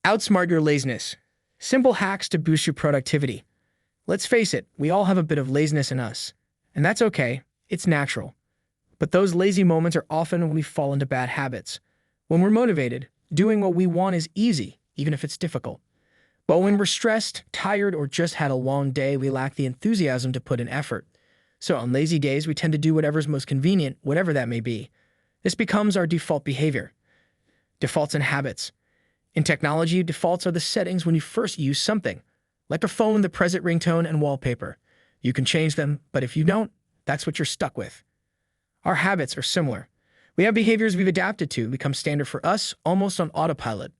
Outsmart your laziness. Simple hacks to boost your productivity. Let's face it, we all have a bit of laziness in us. And that's okay, it's natural. But those lazy moments are often when we fall into bad habits. When we're motivated, doing what we want is easy, even if it's difficult. But when we're stressed, tired, or just had a long day, we lack the enthusiasm to put in effort. So on lazy days, we tend to do whatever's most convenient, whatever that may be. This becomes our default behavior. Defaults and habits. In technology, defaults are the settings when you first use something, like a phone, the present ringtone, and wallpaper. You can change them, but if you don't, that's what you're stuck with. Our habits are similar. We have behaviors we've adapted to, become standard for us, almost on autopilot.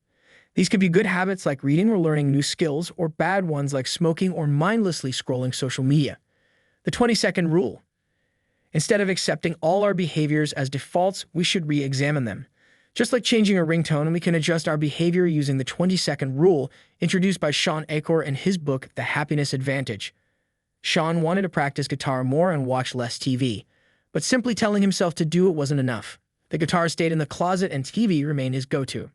These could be good habits like reading or learning new skills, or bad ones like smoking or mindlessly scrolling social media. The 20-second rule. Instead of accepting all our behaviors as defaults, we should re-examine them. Just like changing a ringtone, we can adjust our behavior using the 20-second rule introduced by Sean Achor in his book, The Happiness Advantage. Sean wanted to practice guitar more and watch less TV, but simply telling himself to do it wasn't enough. The guitar stayed in the closet and TV remained his go-to.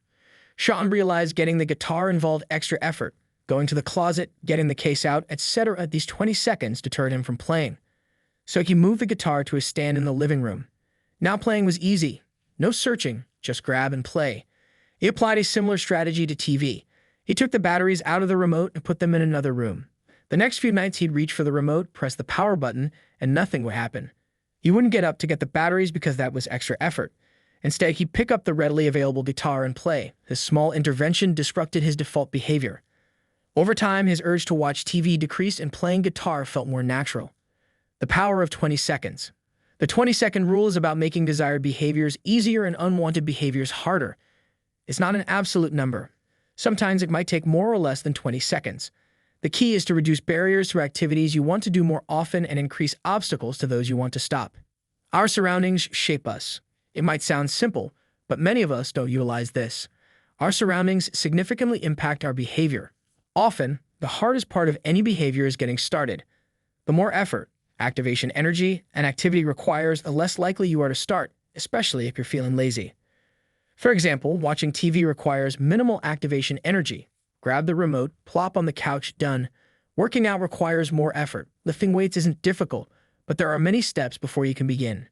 Sean realized getting the guitar involved extra effort, going to the closet, getting the case out, etc. These 20 seconds deterred him from playing. So he moved the guitar to a stand in the living room. Now playing was easy. No searching, just grab and play. He applied a similar strategy to TV. He took the batteries out of the remote and put them in another room. The next few nights he'd reach for the remote, press the power button, and nothing would happen. He wouldn't get up to get the batteries because that was extra effort. Instead, he'd pick up the readily available guitar and play. This small intervention disrupted his default behavior. Over time, his urge to watch TV decreased and playing guitar felt more natural. The power of 20 seconds. The 20-second rule is about making desired behaviors easier and unwanted behaviors harder. It's not an absolute number. Sometimes it might take more or less than 20 seconds. The key is to reduce barriers to activities you want to do more often and increase obstacles to those you want to stop. Our surroundings shape us. It might sound simple, but many of us don't utilize this. Our surroundings significantly impact our behavior. Often, the hardest part of any behavior is getting started. The more effort, activation energy, and activity requires, the less likely you are to start, especially if you're feeling lazy. For example, watching TV requires minimal activation energy. Grab the remote, plop on the couch, done. Working out requires more effort. Lifting weights isn't difficult, but there are many steps before you can begin.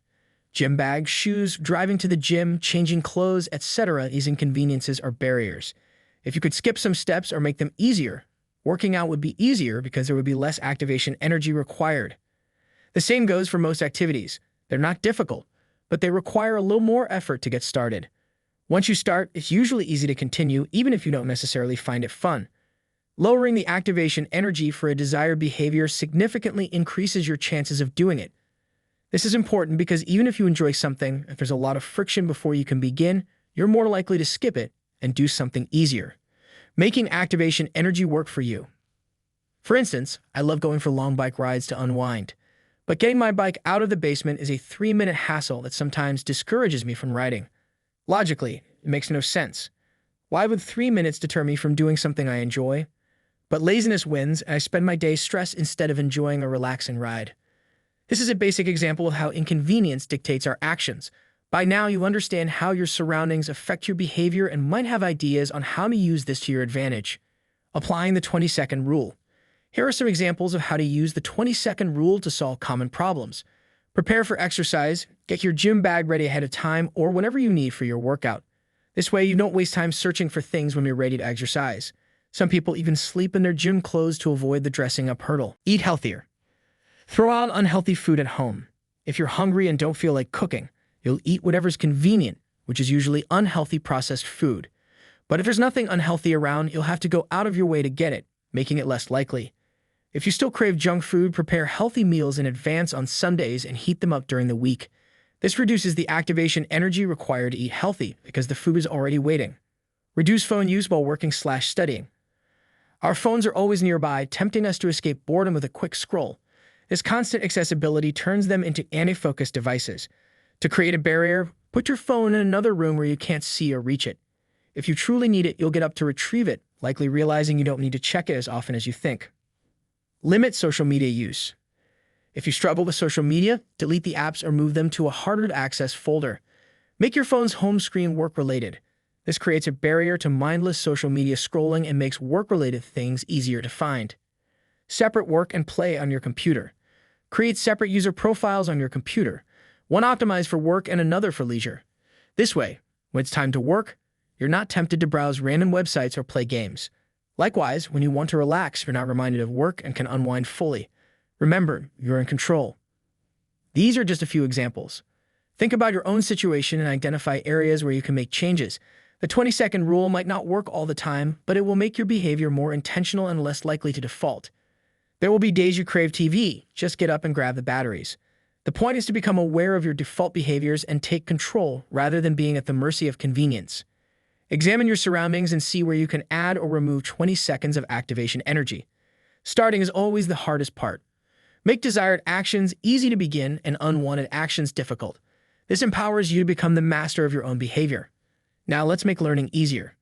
Gym bags, shoes, driving to the gym, changing clothes, etc. These inconveniences are barriers. If you could skip some steps or make them easier, working out would be easier because there would be less activation energy required. The same goes for most activities. They're not difficult, but they require a little more effort to get started. Once you start, it's usually easy to continue, even if you don't necessarily find it fun. Lowering the activation energy for a desired behavior significantly increases your chances of doing it. This is important because even if you enjoy something, if there's a lot of friction before you can begin, you're more likely to skip it and do something easier. Making activation energy work for you. For instance, I love going for long bike rides to unwind. But getting my bike out of the basement is a 3-minute hassle that sometimes discourages me from riding. Logically, it makes no sense. Why would 3 minutes deter me from doing something I enjoy? But laziness wins, and I spend my day stressed instead of enjoying a relaxing ride. This is a basic example of how inconvenience dictates our actions. By now, you understand how your surroundings affect your behavior and might have ideas on how to use this to your advantage. Applying the 20-second rule. Here are some examples of how to use the 20-second rule to solve common problems. Prepare for exercise, get your gym bag ready ahead of time or whatever you need for your workout. This way, you don't waste time searching for things when you're ready to exercise. Some people even sleep in their gym clothes to avoid the dressing up hurdle. Eat healthier. Throw out unhealthy food at home. If you're hungry and don't feel like cooking, you'll eat whatever's convenient, which is usually unhealthy processed food. But if there's nothing unhealthy around, you'll have to go out of your way to get it, making it less likely. If you still crave junk food, prepare healthy meals in advance on Sundays and heat them up during the week. This reduces the activation energy required to eat healthy because the food is already waiting. Reduce phone use while working/studying. Our phones are always nearby, tempting us to escape boredom with a quick scroll. This constant accessibility turns them into anti-focus devices. To create a barrier, put your phone in another room where you can't see or reach it. If you truly need it, you'll get up to retrieve it, likely realizing you don't need to check it as often as you think. Limit social media use. If you struggle with social media, delete the apps or move them to a harder-to-access folder. Make your phone's home screen work-related. This creates a barrier to mindless social media scrolling and makes work-related things easier to find. Separate work and play on your computer. Create separate user profiles on your computer, one optimized for work and another for leisure. This way, when it's time to work, you're not tempted to browse random websites or play games. Likewise, when you want to relax, you're not reminded of work and can unwind fully. Remember, you're in control. These are just a few examples. Think about your own situation and identify areas where you can make changes. The 20-second rule might not work all the time, but it will make your behavior more intentional and less likely to default. There will be days you crave TV. Just get up and grab the batteries. The point is to become aware of your default behaviors and take control rather than being at the mercy of convenience. Examine your surroundings and see where you can add or remove 20 seconds of activation energy. Starting is always the hardest part. Make desired actions easy to begin and unwanted actions difficult. This empowers you to become the master of your own behavior. Now let's make learning easier.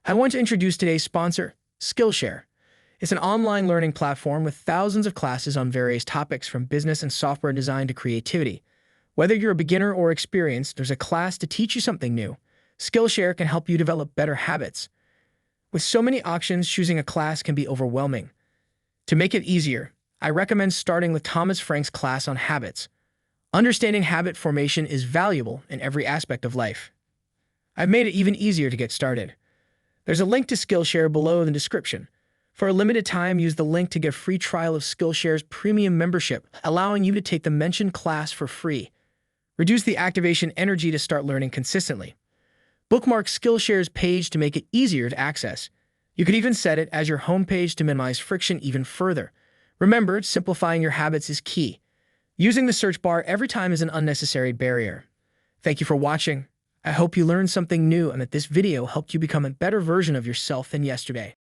I want to introduce today's sponsor, Skillshare. It's an online learning platform with thousands of classes on various topics from business and software design to creativity. Whether you're a beginner or experienced, there's a class to teach you something new. Skillshare can help you develop better habits. With so many options, choosing a class can be overwhelming. To make it easier, I recommend starting with Thomas Frank's class on habits. Understanding habit formation is valuable in every aspect of life. I've made it even easier to get started. There's a link to Skillshare below in the description. For a limited time, use the link to get a free trial of Skillshare's premium membership, allowing you to take the mentioned class for free. Reduce the activation energy to start learning consistently. Bookmark Skillshare's page to make it easier to access. You could even set it as your homepage to minimize friction even further. Remember, simplifying your habits is key. Using the search bar every time is an unnecessary barrier. Thank you for watching. I hope you learned something new and that this video helped you become a better version of yourself than yesterday.